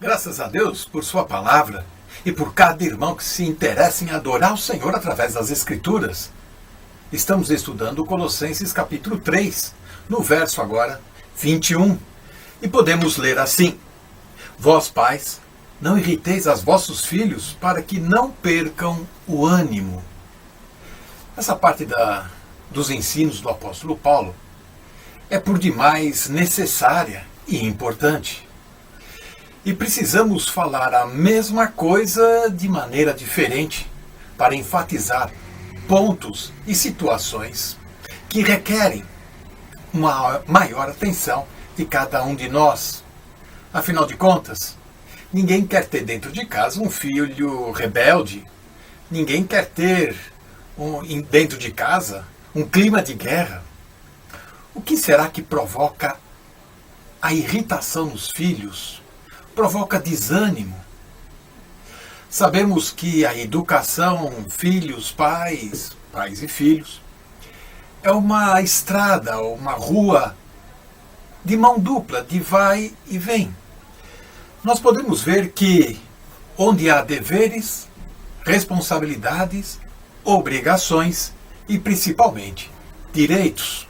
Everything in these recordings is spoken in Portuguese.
Graças a Deus por sua palavra e por cada irmão que se interessa em adorar o Senhor através das Escrituras. Estamos estudando Colossenses capítulo 3, no verso agora 21. E podemos ler assim: Vós, pais, não irriteis a vossos filhos para que não percam o ânimo. Essa parte dos ensinos do apóstolo Paulo é por demais necessária e importante. E precisamos falar a mesma coisa de maneira diferente para enfatizar pontos e situações que requerem uma maior atenção de cada um de nós. Afinal de contas, ninguém quer ter dentro de casa um filho rebelde. Ninguém quer ter dentro de casa um clima de guerra. O que será que provoca a irritação nos filhos? Provoca desânimo? Sabemos que a educação, filhos, pais e filhos, é uma estrada, uma rua de mão dupla, de vai e vem. Nós podemos ver que onde há deveres, responsabilidades, obrigações e principalmente direitos.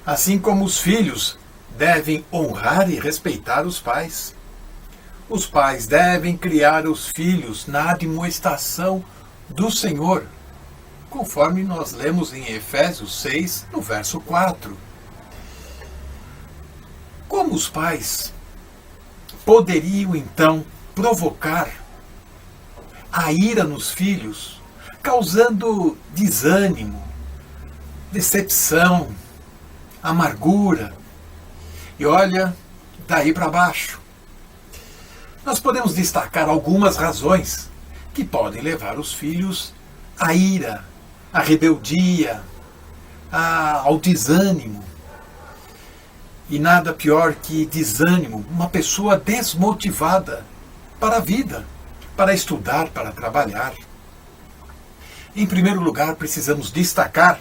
Assim como os filhos devem honrar e respeitar os pais. Os pais devem criar os filhos na admoestação do Senhor, conforme nós lemos em Efésios 6, no verso 4. Como os pais poderiam então provocar a ira nos filhos, causando desânimo, decepção, amargura? E olha, daí para baixo. Nós podemos destacar algumas razões que podem levar os filhos à ira, à rebeldia, ao desânimo. E nada pior que desânimo, uma pessoa desmotivada para a vida, para estudar, para trabalhar. Em primeiro lugar, precisamos destacar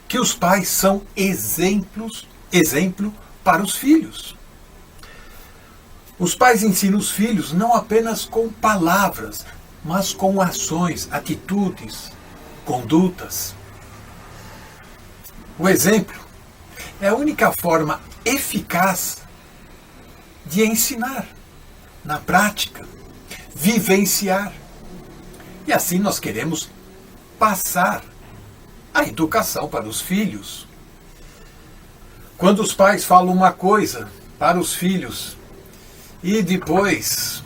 que os pais são exemplo para os filhos. Os pais ensinam os filhos não apenas com palavras, mas com ações, atitudes, condutas. O exemplo é a única forma eficaz de ensinar, na prática, vivenciar. E assim nós queremos passar a educação para os filhos. Quando os pais falam uma coisa para os filhos e depois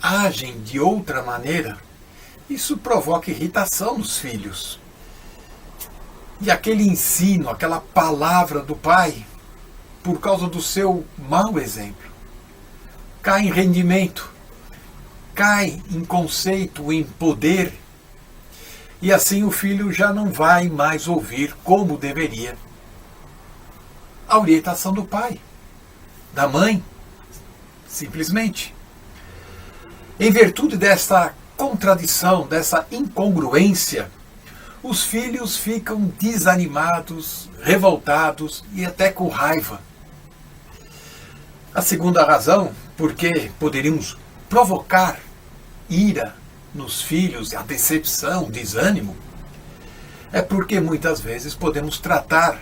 agem de outra maneira, isso provoca irritação nos filhos. E aquele ensino, aquela palavra do pai, por causa do seu mau exemplo, cai em rendimento, cai em conceito, em poder, e assim o filho já não vai mais ouvir como deveria a orientação do pai, da mãe, simplesmente. Em virtude desta contradição, dessa incongruência, os filhos ficam desanimados, revoltados e até com raiva. A segunda razão por que poderíamos provocar ira nos filhos, a decepção, o desânimo, é porque muitas vezes podemos tratar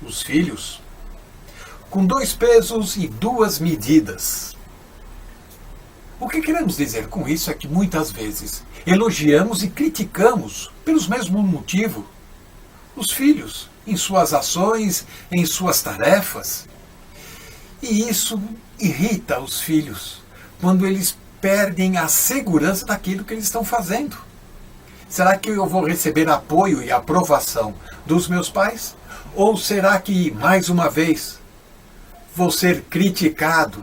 os filhos com 2 pesos e 2 medidas. O que queremos dizer com isso é que muitas vezes elogiamos e criticamos, pelos mesmos motivos, os filhos, em suas ações, em suas tarefas. E isso irrita os filhos, quando eles perdem a segurança daquilo que eles estão fazendo. Será que eu vou receber apoio e aprovação dos meus pais? Ou será que, mais uma vez, vou ser criticado,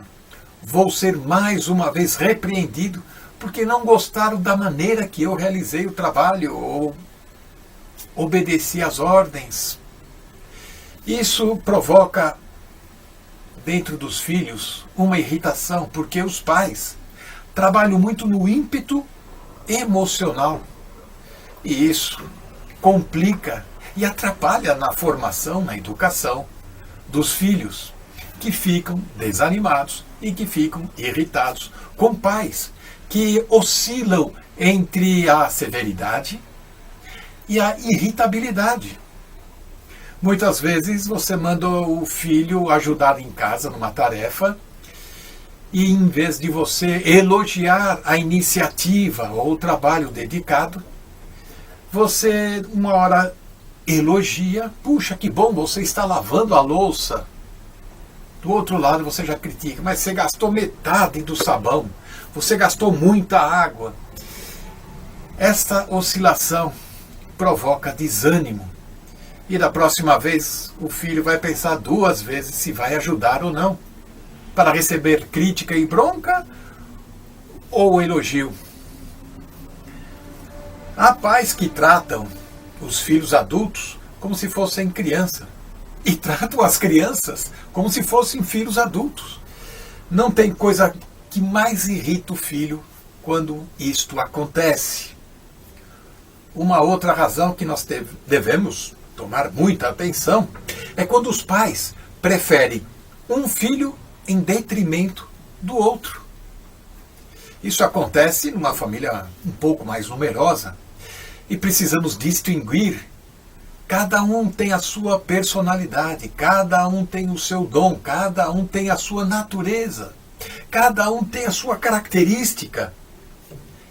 vou ser mais uma vez repreendido porque não gostaram da maneira que eu realizei o trabalho ou obedeci às ordens? Isso provoca dentro dos filhos uma irritação, porque os pais trabalham muito no ímpeto emocional. E isso complica e atrapalha na formação, na educação dos filhos, que ficam desanimados e que ficam irritados com pais que oscilam entre a severidade e a irritabilidade. Muitas vezes você manda o filho ajudar em casa numa tarefa e, em vez de você elogiar a iniciativa ou o trabalho dedicado, você uma hora elogia: puxa, que bom, você está lavando a louça. Do outro lado você já critica: mas você gastou metade do sabão, você gastou muita água. Esta oscilação provoca desânimo. E da próxima vez o filho vai pensar duas vezes se vai ajudar ou não, para receber crítica e bronca ou elogio. Há pais que tratam os filhos adultos como se fossem crianças e tratam as crianças como se fossem filhos adultos. Não tem coisa que mais irrita o filho quando isto acontece. Uma outra razão que nós devemos tomar muita atenção é quando os pais preferem um filho em detrimento do outro. Isso acontece numa família um pouco mais numerosa e precisamos distinguir. Cada um tem a sua personalidade, cada um tem o seu dom, cada um tem a sua natureza, cada um tem a sua característica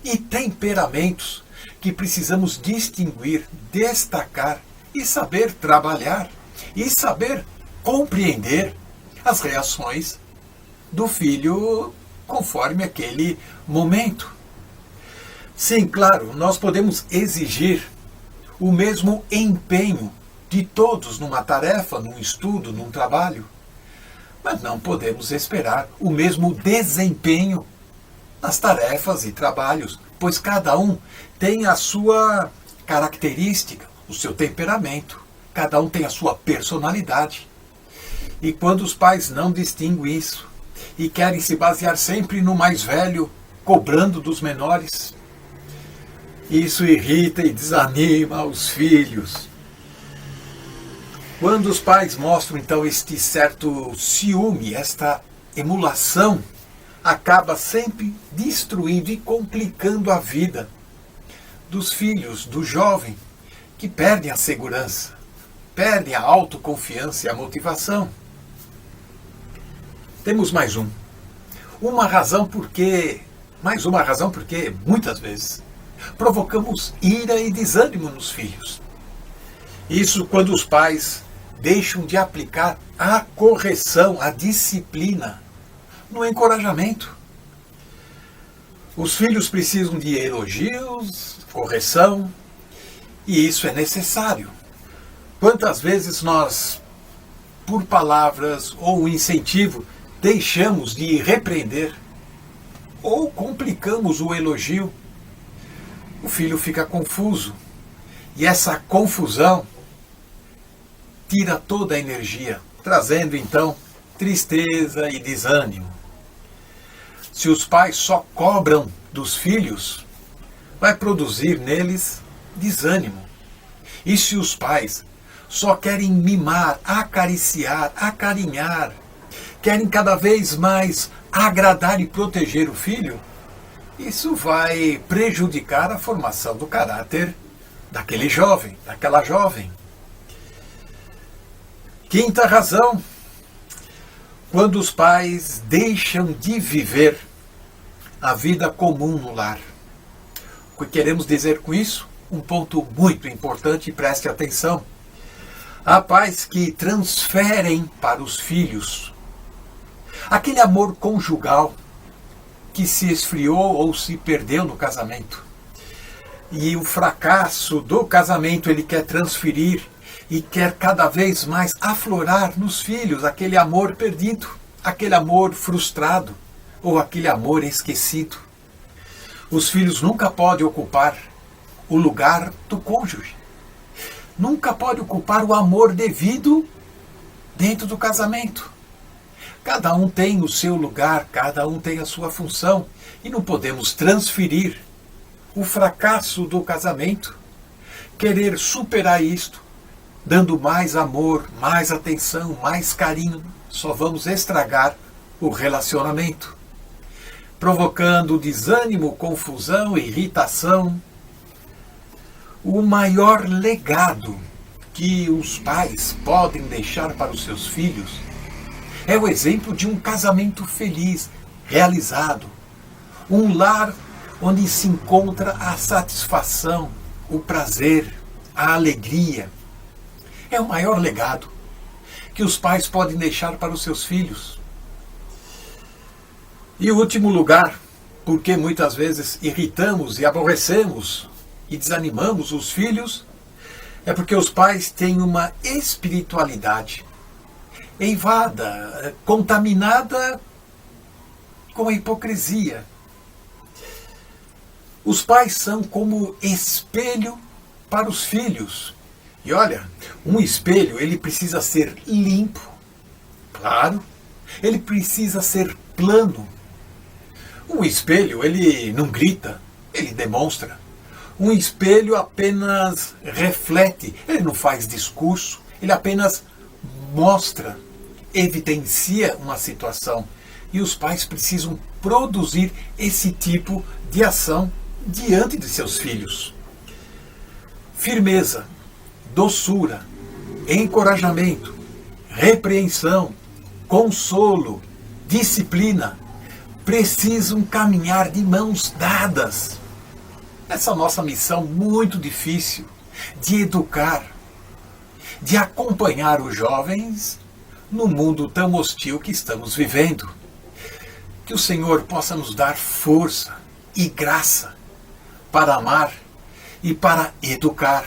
e temperamentos que precisamos distinguir, destacar e saber trabalhar e saber compreender as reações do filho conforme aquele momento. Sim, claro, nós podemos exigir o mesmo empenho de todos numa tarefa, num estudo, num trabalho, mas não podemos esperar o mesmo desempenho nas tarefas e trabalhos, pois cada um tem a sua característica, o seu temperamento, cada um tem a sua personalidade. E quando os pais não distinguem isso e querem se basear sempre no mais velho, cobrando dos menores, isso irrita e desanima os filhos. Quando os pais mostram então este certo ciúme, esta emulação, acaba sempre destruindo e complicando a vida dos filhos, do jovem, que perdem a segurança, perdem a autoconfiança e a motivação. Temos mais uma razão porque muitas vezes provocamos ira e desânimo nos filhos. Isso quando os pais deixam de aplicar a correção, a disciplina, no encorajamento. Os filhos precisam de elogios, correção, e isso é necessário. Quantas vezes nós, por palavras ou incentivo, deixamos de repreender ou complicamos o elogio? O filho fica confuso e essa confusão tira toda a energia, trazendo então tristeza e desânimo. Se os pais só cobram dos filhos, vai produzir neles desânimo. E se os pais só querem mimar, acariciar, acarinhar, querem cada vez mais agradar e proteger o filho, isso vai prejudicar a formação do caráter daquele jovem, daquela jovem. Quinta razão, quando os pais deixam de viver a vida comum no lar. O que queremos dizer com isso? Um ponto muito importante, preste atenção. Há pais que transferem para os filhos aquele amor conjugal que se esfriou ou se perdeu no casamento. E o fracasso do casamento ele quer transferir e quer cada vez mais aflorar nos filhos aquele amor perdido, aquele amor frustrado ou aquele amor esquecido. Os filhos nunca podem ocupar o lugar do cônjuge. Nunca pode ocupar o amor devido dentro do casamento. Cada um tem o seu lugar, cada um tem a sua função e não podemos transferir o fracasso do casamento, querer superar isto, dando mais amor, mais atenção, mais carinho. Só vamos estragar o relacionamento, provocando desânimo, confusão, irritação. O maior legado que os pais podem deixar para os seus filhos é o exemplo de um casamento feliz, realizado, um lar onde se encontra a satisfação, o prazer, a alegria. É o maior legado que os pais podem deixar para os seus filhos. E o último lugar, porque muitas vezes irritamos e aborrecemos e desanimamos os filhos, é porque os pais têm uma espiritualidade eivada, contaminada com a hipocrisia. Os pais são como espelho para os filhos. E olha, um espelho, ele precisa ser limpo, claro, ele precisa ser plano. Um espelho, ele não grita, ele demonstra. Um espelho apenas reflete, ele não faz discurso, ele apenas mostra, evidencia uma situação. E os pais precisam produzir esse tipo de ação diante de seus filhos. Firmeza, doçura, encorajamento, repreensão, consolo, disciplina precisam caminhar de mãos dadas. Essa nossa missão muito difícil de educar, de acompanhar os jovens no mundo tão hostil que estamos vivendo. Que o Senhor possa nos dar força e graça para amar e para educar.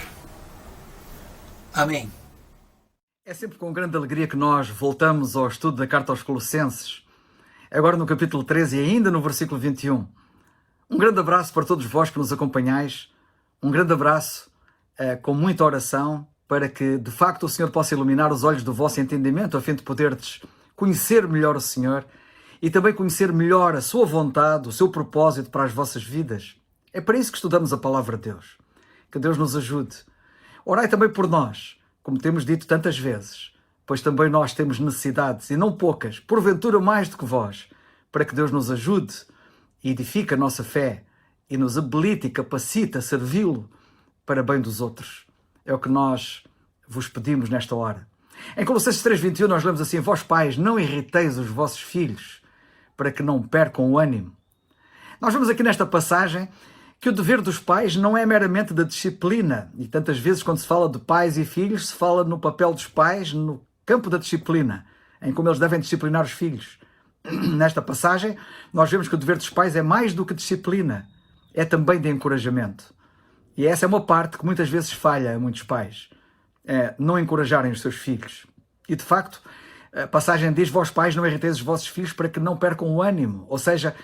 Amém. É sempre com grande alegria que nós voltamos ao estudo da Carta aos Colossenses, agora no capítulo 13 e ainda no versículo 21. Um grande abraço para todos vós que nos acompanhais, um grande abraço com muita oração para que de facto o Senhor possa iluminar os olhos do vosso entendimento a fim de poderdes conhecer melhor o Senhor e também conhecer melhor a sua vontade, o seu propósito para as vossas vidas. É para isso que estudamos a Palavra de Deus. Que Deus nos ajude. Orai também por nós, como temos dito tantas vezes, pois também nós temos necessidades, e não poucas, porventura mais do que vós, para que Deus nos ajude e edifique a nossa fé e nos habilite e capacite a servi-lo para bem dos outros. É o que nós vos pedimos nesta hora. Em Colossenses 3:21 nós lemos assim: vós pais, não irriteis os vossos filhos, para que não percam o ânimo. Nós vemos aqui nesta passagem que o dever dos pais não é meramente da disciplina, e tantas vezes quando se fala de pais e filhos, se fala no papel dos pais no campo da disciplina, em como eles devem disciplinar os filhos. Nesta passagem, nós vemos que o dever dos pais é mais do que disciplina, é também de encorajamento. E essa é uma parte que muitas vezes falha a muitos pais, é não encorajarem os seus filhos. E de facto, a passagem diz: vós pais, não irriteis os vossos filhos para que não percam o ânimo. Ou seja,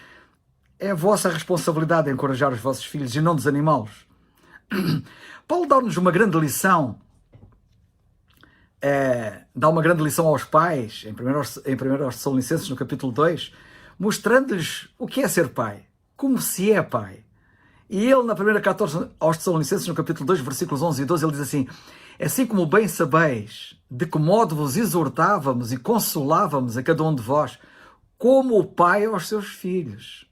é a vossa responsabilidade encorajar os vossos filhos e não desanimá-los. Paulo dá-nos uma grande lição, dá uma grande lição aos pais, em 1 aos Tessalonicenses, no capítulo 2, mostrando-lhes o que é ser pai, como se é pai. E ele, na primeira carta aos Tessalonicenses, no capítulo 2, versículos 11 e 12, ele diz assim: assim como bem sabeis de que modo vos exortávamos e consolávamos a cada um de vós, como o pai aos seus filhos.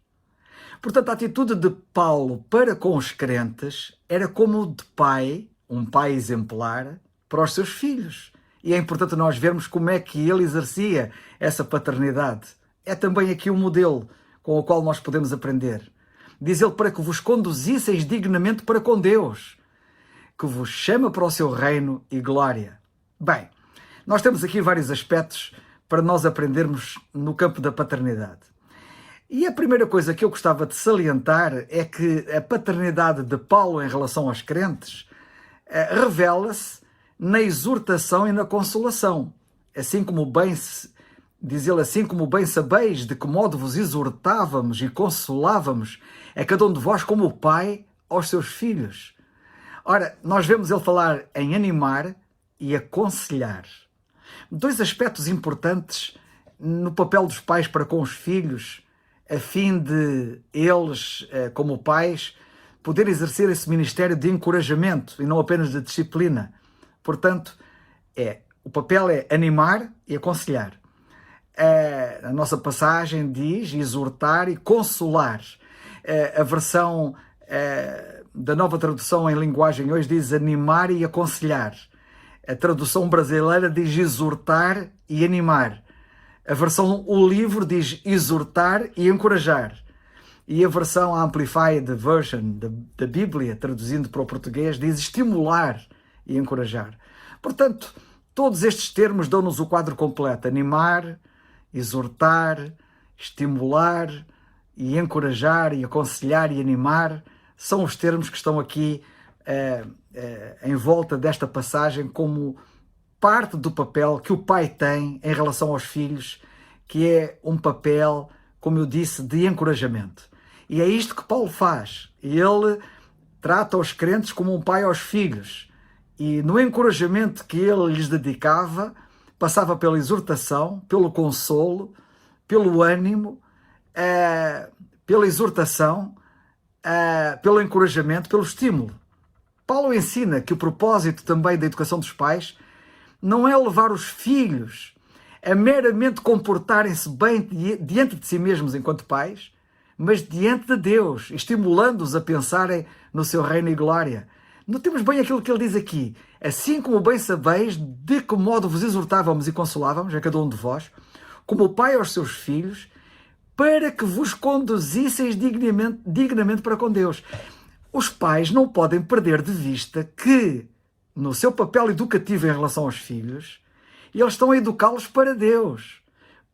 Portanto, a atitude de Paulo para com os crentes era como de pai, um pai exemplar, para os seus filhos. E é importante nós vermos como é que ele exercia essa paternidade. É também aqui um modelo com o qual nós podemos aprender. Diz ele: para que vos conduzisseis dignamente para com Deus, que vos chama para o seu reino e glória. Bem, nós temos aqui vários aspectos para nós aprendermos no campo da paternidade. E a primeira coisa que eu gostava de salientar é que a paternidade de Paulo em relação aos crentes revela-se na exortação e na consolação. Assim como bem, diz ele, assim como bem sabeis de que modo vos exortávamos e consolávamos a cada um de vós como o pai aos seus filhos. Ora, nós vemos ele falar em animar e aconselhar. Dois aspectos importantes no papel dos pais para com os filhos, a fim de eles, como pais, poderem exercer esse ministério de encorajamento e não apenas de disciplina. Portanto, o papel é animar e aconselhar. A nossa passagem diz exortar e consolar. A versão da Nova Tradução em Linguagem hoje diz animar e aconselhar. A tradução brasileira diz exortar e animar. A versão O Livro diz exortar e encorajar. E a versão Amplified Version da Bíblia, traduzindo para o português, diz estimular e encorajar. Portanto, todos estes termos dão-nos o quadro completo. Animar, exortar, estimular e encorajar e aconselhar e animar são os termos que estão aqui em volta desta passagem como parte do papel que o pai tem em relação aos filhos, que é um papel, como eu disse, de encorajamento. E é isto que Paulo faz. Ele trata os crentes como um pai aos filhos. E no encorajamento que ele lhes dedicava, passava pela exortação, pelo consolo, pelo ânimo, pela exortação, pelo encorajamento, pelo estímulo. Paulo ensina que o propósito também da educação dos pais não é levar os filhos a meramente comportarem-se bem diante de si mesmos enquanto pais, mas diante de Deus, estimulando-os a pensarem no seu reino e glória. Notemos bem aquilo que ele diz aqui. Assim como bem sabeis de que modo vos exortávamos e consolávamos, a cada um de vós, como o pai aos seus filhos, para que vos conduzisseis dignamente para com Deus. Os pais não podem perder de vista que, no seu papel educativo em relação aos filhos, eles estão a educá-los para Deus,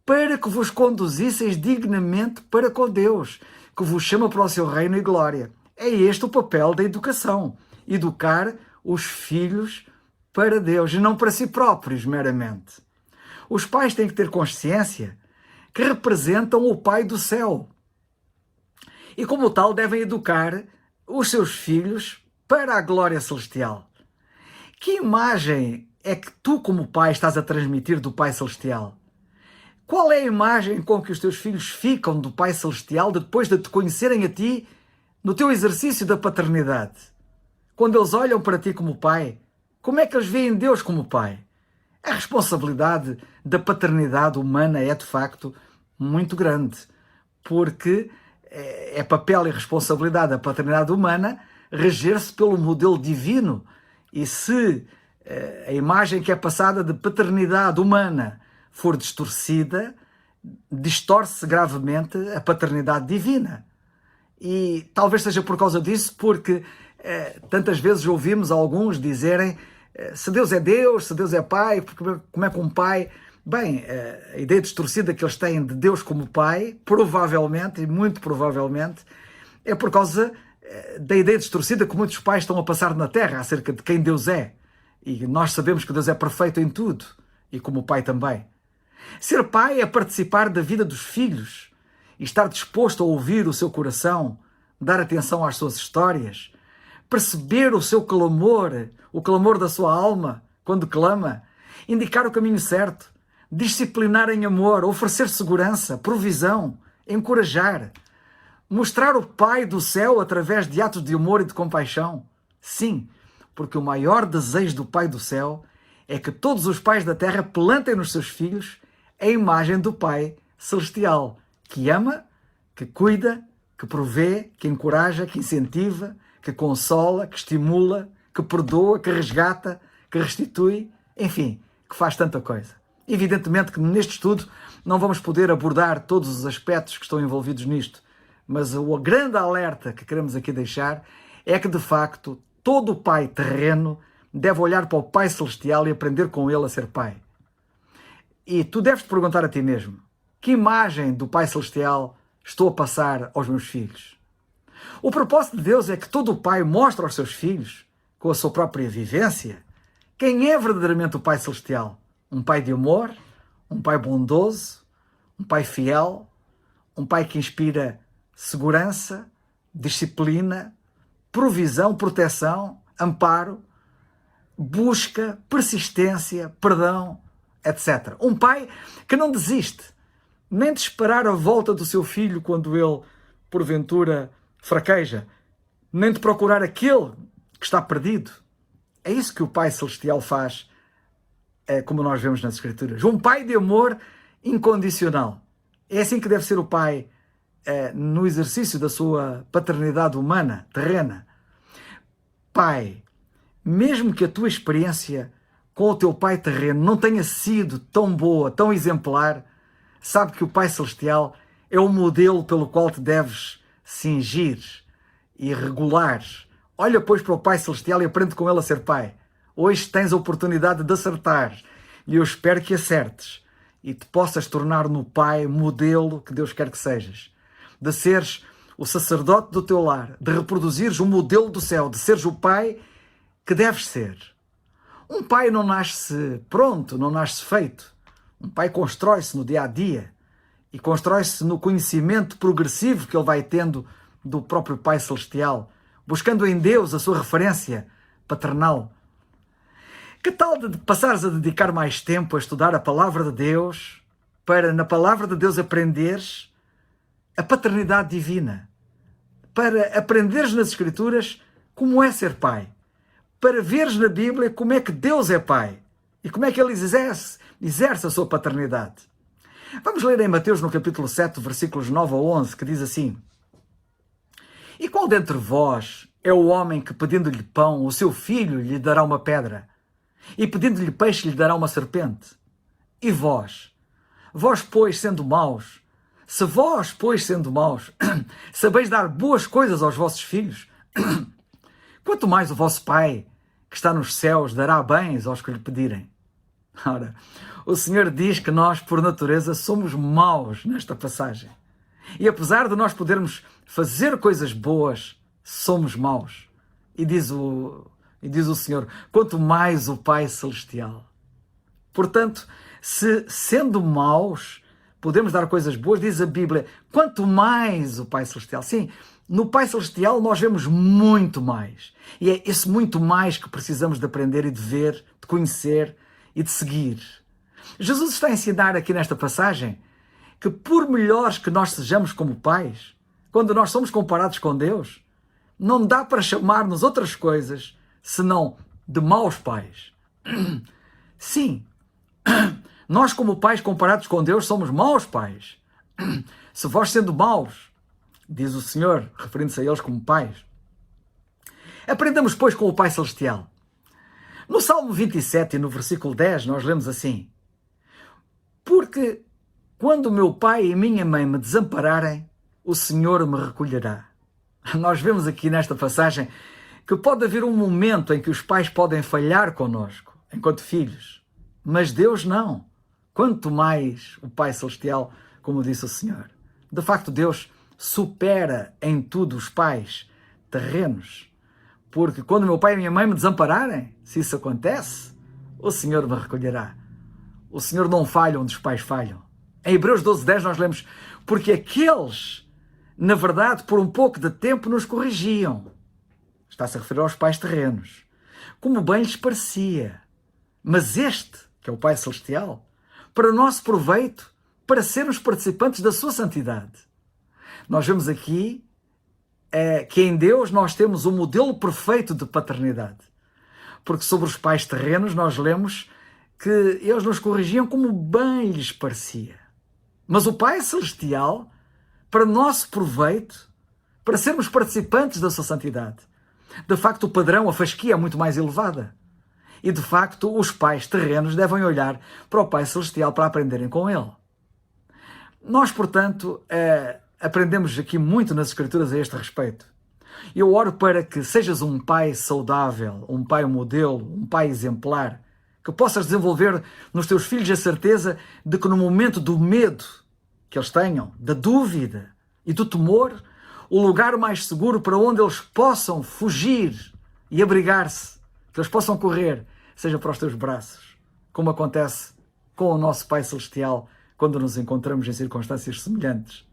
para que vos conduzisseis dignamente para com Deus, que vos chama para o seu reino e glória. É este o papel da educação, educar os filhos para Deus e não para si próprios meramente. Os pais têm que ter consciência que representam o Pai do céu e como tal devem educar os seus filhos para a glória celestial. Que imagem é que tu como pai estás a transmitir do Pai Celestial? Qual é a imagem com que os teus filhos ficam do Pai Celestial depois de te conhecerem a ti no teu exercício da paternidade? Quando eles olham para ti como pai, como é que eles veem Deus como pai? A responsabilidade da paternidade humana é de facto muito grande, porque é papel e responsabilidade da paternidade humana reger-se pelo modelo divino. E se a imagem que é passada de paternidade humana for distorcida, distorce gravemente a paternidade divina. E talvez seja por causa disso, porque tantas vezes ouvimos alguns dizerem se Deus é pai, como é que um pai... Bem, a ideia distorcida que eles têm de Deus como pai, provavelmente, e muito provavelmente, é por causa da ideia distorcida que muitos pais estão a passar na Terra acerca de quem Deus é. E nós sabemos que Deus é perfeito em tudo, e como pai também. Ser pai é participar da vida dos filhos e estar disposto a ouvir o seu coração, dar atenção às suas histórias, perceber o seu clamor, o clamor da sua alma quando clama, indicar o caminho certo, disciplinar em amor, oferecer segurança, provisão, encorajar, mostrar o Pai do céu através de atos de amor e de compaixão. Sim, porque o maior desejo do Pai do céu é que todos os pais da terra plantem nos seus filhos a imagem do Pai celestial, que ama, que cuida, que provê, que encoraja, que incentiva, que consola, que estimula, que perdoa, que resgata, que restitui, enfim, que faz tanta coisa. Evidentemente que neste estudo não vamos poder abordar todos os aspectos que estão envolvidos nisto, mas o grande alerta que queremos aqui deixar é que, de facto, todo o pai terreno deve olhar para o Pai Celestial e aprender com ele a ser pai. E tu deves te perguntar a ti mesmo, que imagem do Pai Celestial estou a passar aos meus filhos? O propósito de Deus é que todo o pai mostre aos seus filhos, com a sua própria vivência, quem é verdadeiramente o Pai Celestial. Um pai de amor, um pai bondoso, um pai fiel, um pai que inspira segurança, disciplina, provisão, proteção, amparo, busca, persistência, perdão, etc. Um pai que não desiste, nem de esperar a volta do seu filho quando ele, porventura, fraqueja, nem de procurar aquele que está perdido. É isso que o Pai Celestial faz, como nós vemos nas Escrituras. Um pai de amor incondicional. É assim que deve ser o pai no exercício da sua paternidade humana, terrena. Pai, mesmo que a tua experiência com o teu pai terreno não tenha sido tão boa, tão exemplar, sabe que o Pai Celestial é o modelo pelo qual te deves cingir e regular. Olha, pois, para o Pai Celestial e aprende com ele a ser pai. Hoje tens a oportunidade de acertar e eu espero que acertes e te possas tornar no pai modelo que Deus quer que sejas. De seres o sacerdote do teu lar, de reproduzires o modelo do céu, de seres o pai que deves ser. Um pai não nasce pronto, não nasce feito. Um pai constrói-se no dia a dia e constrói-se no conhecimento progressivo que ele vai tendo do próprio Pai Celestial, buscando em Deus a sua referência paternal. Que tal de passares a dedicar mais tempo a estudar a Palavra de Deus, para na Palavra de Deus aprenderes a paternidade divina, para aprenderes nas Escrituras como é ser pai, para veres na Bíblia como é que Deus é pai e como é que ele exerce a sua paternidade. Vamos ler em Mateus no capítulo 7, versículos 9 a 11, que diz assim: E qual dentre vós é o homem que, pedindo-lhe pão, o seu filho lhe dará uma pedra? E pedindo-lhe peixe, lhe dará uma serpente? E vós? Vós, pois, sendo maus, se vós, pois, sendo maus, sabeis dar boas coisas aos vossos filhos, quanto mais o vosso Pai, que está nos céus, dará bens aos que lhe pedirem. Ora, o Senhor diz que nós, por natureza, somos maus nesta passagem. E apesar de nós podermos fazer coisas boas, somos maus. E diz o Senhor, quanto mais o Pai Celestial. Portanto, se sendo maus, podemos dar coisas boas, diz a Bíblia, quanto mais o Pai Celestial. Sim, no Pai Celestial nós vemos muito mais. E é esse muito mais que precisamos de aprender e de ver, de conhecer e de seguir. Jesus está a ensinar aqui nesta passagem que por melhores que nós sejamos como pais, quando nós somos comparados com Deus, não dá para chamar-nos outras coisas senão de maus pais. Sim, nós como pais comparados com Deus somos maus pais. Se vós sendo maus, diz o Senhor, referindo-se a eles como pais. Aprendamos, pois, com o Pai Celestial. No Salmo 27 e no versículo 10 nós lemos assim: Porque quando meu pai e minha mãe me desampararem, o Senhor me recolherá. Nós vemos aqui nesta passagem que pode haver um momento em que os pais podem falhar connosco, enquanto filhos, mas Deus não. Quanto mais o Pai Celestial, como disse o Senhor. De facto, Deus supera em tudo os pais terrenos, porque quando meu pai e minha mãe me desampararem, se isso acontece, o Senhor me recolherá. O Senhor não falha onde os pais falham. Em Hebreus 12:10 nós lemos, porque aqueles, na verdade, por um pouco de tempo nos corrigiam. Está-se a referir aos pais terrenos, como bem lhes parecia. Mas este, que é o Pai Celestial, para o nosso proveito, para sermos participantes da sua santidade. Nós vemos aqui que em Deus nós temos o modelo perfeito de paternidade. Porque sobre os pais terrenos nós lemos que eles nos corrigiam como bem lhes parecia. Mas o Pai Celestial, para nosso proveito, para sermos participantes da sua santidade. De facto, o padrão, a fasquia é muito mais elevada. E, de facto, os pais terrenos devem olhar para o Pai Celestial para aprenderem com ele. Nós, portanto, aprendemos aqui muito nas Escrituras a este respeito. Eu oro para que sejas um pai saudável, um pai modelo, um pai exemplar, que possas desenvolver nos teus filhos a certeza de que no momento do medo que eles tenham, da dúvida e do temor, o lugar mais seguro para onde eles possam fugir e abrigar-se, que eles possam correr, seja para os teus braços, como acontece com o nosso Pai Celestial quando nos encontramos em circunstâncias semelhantes.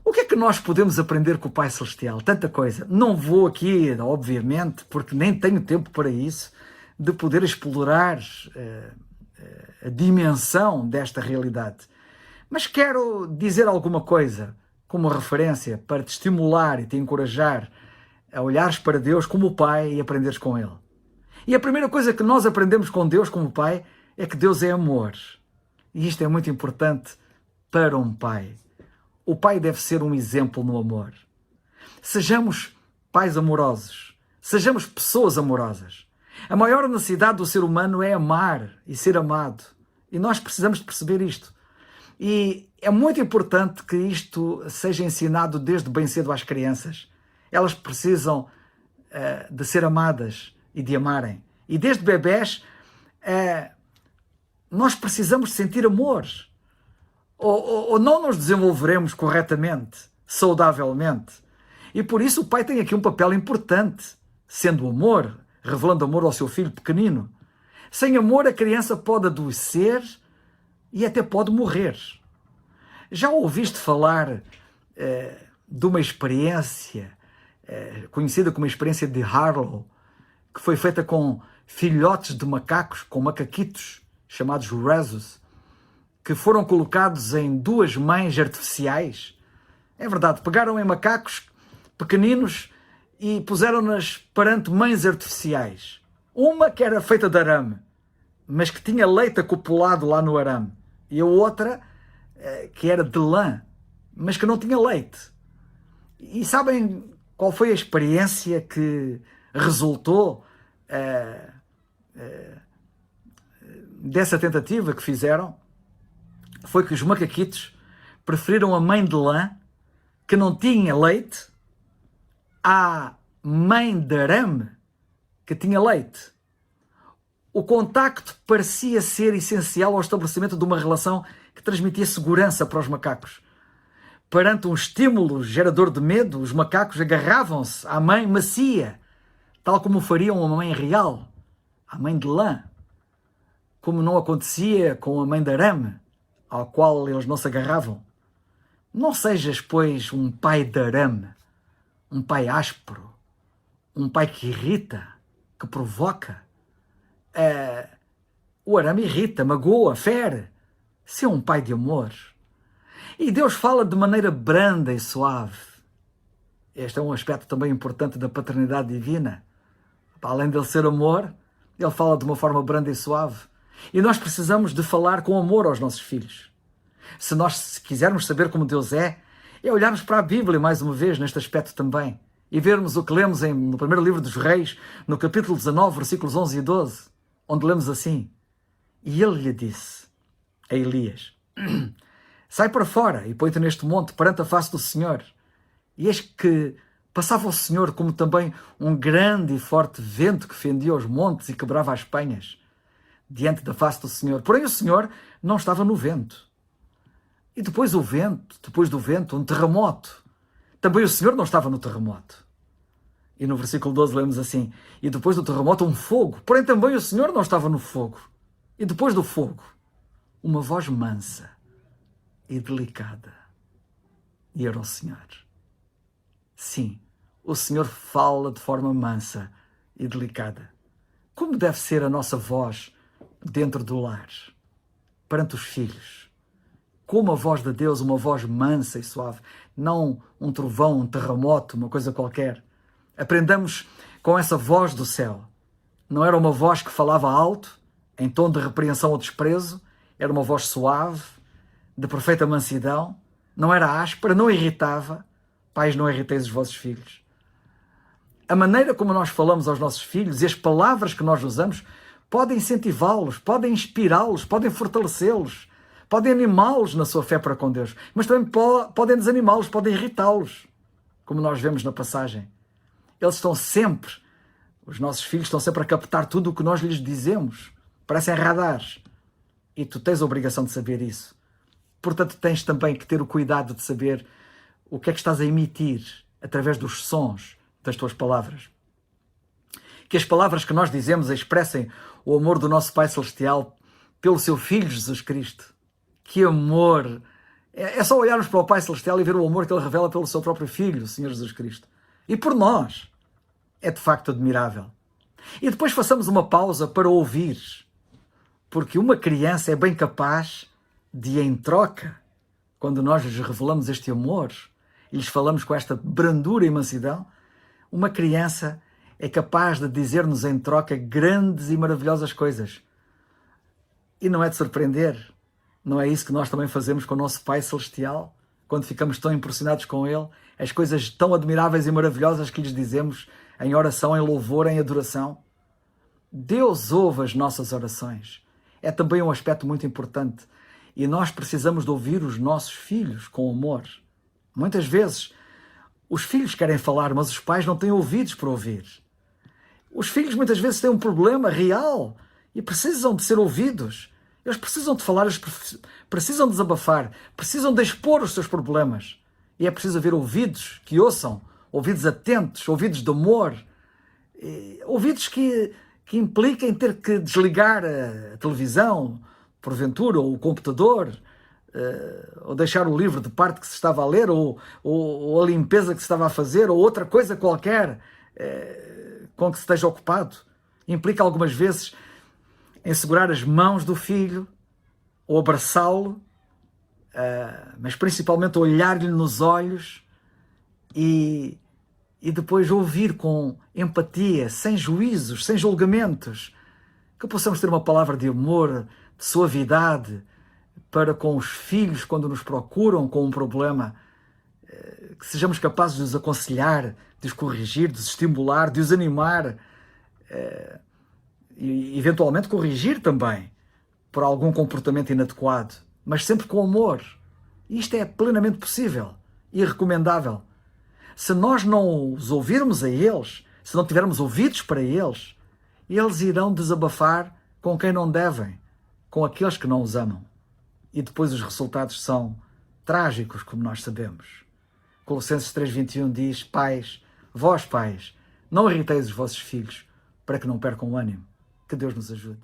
O que é que nós podemos aprender com o Pai Celestial? Tanta coisa. Não vou aqui, obviamente, porque nem tenho tempo para isso, de poder explorar a dimensão desta realidade. Mas quero dizer alguma coisa como referência para te estimular e te encorajar a olhares para Deus como Pai e aprenderes com Ele. E a primeira coisa que nós aprendemos com Deus como Pai é que Deus é amor. E isto é muito importante para um pai. O pai deve ser um exemplo no amor. Sejamos pais amorosos. Sejamos pessoas amorosas. A maior necessidade do ser humano é amar e ser amado. E nós precisamos de perceber isto. E é muito importante que isto seja ensinado desde bem cedo às crianças. Elas precisam de ser amadas e de amarem. E desde bebés, nós precisamos sentir amor. Ou não nos desenvolveremos corretamente, saudavelmente. E por isso o pai tem aqui um papel importante, sendo amor, revelando amor ao seu filho pequenino. Sem amor, a criança pode adoecer e até pode morrer. Já ouviste falar de uma experiência conhecida como a experiência de Harlow, que foi feita com filhotes de macacos, com macaquitos, chamados rhesus, que foram colocados em duas mães artificiais? É verdade, pegaram em macacos pequeninos e puseram-nas perante mães artificiais. Uma que era feita de arame, mas que tinha leite acoplado lá no arame. E a outra que era de lã, mas que não tinha leite. E sabem qual foi a experiência que resultou dessa tentativa que fizeram? Foi que os macaquitos preferiram a mãe de lã, que não tinha leite, à mãe de arame, que tinha leite. O contacto parecia ser essencial ao estabelecimento de uma relação que transmitia segurança para os macacos. Perante um estímulo gerador de medo, os macacos agarravam-se à mãe macia, tal como fariam a mãe real, a mãe de lã, como não acontecia com a mãe de arame, ao qual eles não se agarravam. Não sejas, pois, um pai de arame, um pai áspero, um pai que irrita, que provoca. O arame irrita, magoa, fere. Se é um pai de amor. E Deus fala de maneira branda e suave. Este é um aspecto também importante da paternidade divina. Além dele ser amor, ele fala de uma forma branda e suave. E nós precisamos de falar com amor aos nossos filhos. Se nós quisermos saber como Deus é olharmos para a Bíblia mais uma vez neste aspecto também. E vermos o que lemos no primeiro livro dos Reis, no capítulo 19, versículos 11 e 12, onde lemos assim: E ele lhe disse a Elias: Sai para fora e põe-te neste monte perante a face do Senhor. E eis que passava o Senhor como também um grande e forte vento que fendia os montes e quebrava as penhas diante da face do Senhor. Porém o Senhor não estava no vento. E depois do vento, um terremoto. Também o Senhor não estava no terremoto. E no versículo 12 lemos assim: E depois do terremoto um fogo. Porém também o Senhor não estava no fogo. E depois do fogo, uma voz mansa e delicada. E era o Senhor. Sim, o Senhor fala de forma mansa e delicada. Como deve ser a nossa voz dentro do lar, perante os filhos? Como a voz de Deus, uma voz mansa e suave, não um trovão, um terremoto, uma coisa qualquer. Aprendamos com essa voz do céu. Não era uma voz que falava alto, em tom de repreensão ou desprezo, era uma voz suave, de perfeita mansidão, não era áspera, não irritava. Pais, não irriteis os vossos filhos. A maneira como nós falamos aos nossos filhos e as palavras que nós usamos podem incentivá-los, podem inspirá-los, podem fortalecê-los, podem animá-los na sua fé para com Deus, mas também podem desanimá-los, podem irritá-los, como nós vemos na passagem. Eles estão sempre, os nossos filhos estão sempre a captar tudo o que nós lhes dizemos. Parecem radares. E tu tens a obrigação de saber isso. Portanto, tens também que ter o cuidado de saber o que é que estás a emitir através dos sons das tuas palavras. Que as palavras que nós dizemos expressem o amor do nosso Pai Celestial pelo seu Filho Jesus Cristo. Que amor! É só olharmos para o Pai Celestial e ver o amor que Ele revela pelo seu próprio Filho, o Senhor Jesus Cristo. E por nós. É de facto admirável. E depois façamos uma pausa para ouvir. Porque uma criança é bem capaz de, em troca, quando nós lhes revelamos este amor e lhes falamos com esta brandura e mansidão, uma criança é capaz de dizer-nos em troca grandes e maravilhosas coisas. E não é de surpreender. Não é isso que nós também fazemos com o nosso Pai Celestial? Quando ficamos tão impressionados com Ele, as coisas tão admiráveis e maravilhosas que lhes dizemos em oração, em louvor, em adoração? Deus ouve as nossas orações. É também um aspecto muito importante. E nós precisamos de ouvir os nossos filhos com amor. Muitas vezes, os filhos querem falar, mas os pais não têm ouvidos para ouvir. Os filhos muitas vezes têm um problema real e precisam de ser ouvidos. Eles precisam de falar, eles precisam desabafar, precisam de expor os seus problemas. E é preciso haver ouvidos que ouçam, ouvidos atentos, ouvidos de amor, ouvidos que impliquem ter que desligar a televisão, porventura, ou o computador, ou deixar o livro de parte que se estava a ler, ou a limpeza que se estava a fazer, ou outra coisa qualquer com que se esteja ocupado. Implica algumas vezes em segurar as mãos do filho, ou abraçá-lo, mas principalmente olhar-lhe nos olhos e depois ouvir com empatia, sem juízos, sem julgamentos, que possamos ter uma palavra de amor, de suavidade, para com os filhos quando nos procuram com um problema, que sejamos capazes de os aconselhar, de os corrigir, de os estimular, de os animar, e eventualmente corrigir também por algum comportamento inadequado, mas sempre com amor. Isto é plenamente possível e recomendável. Se nós não os ouvirmos a eles, se não tivermos ouvidos para eles, eles irão desabafar com quem não devem, com aqueles que não os amam. E depois os resultados são trágicos, como nós sabemos. Colossenses 3:21 diz: Pais, vós pais, não irriteis os vossos filhos, para que não percam o ânimo. Que Deus nos ajude.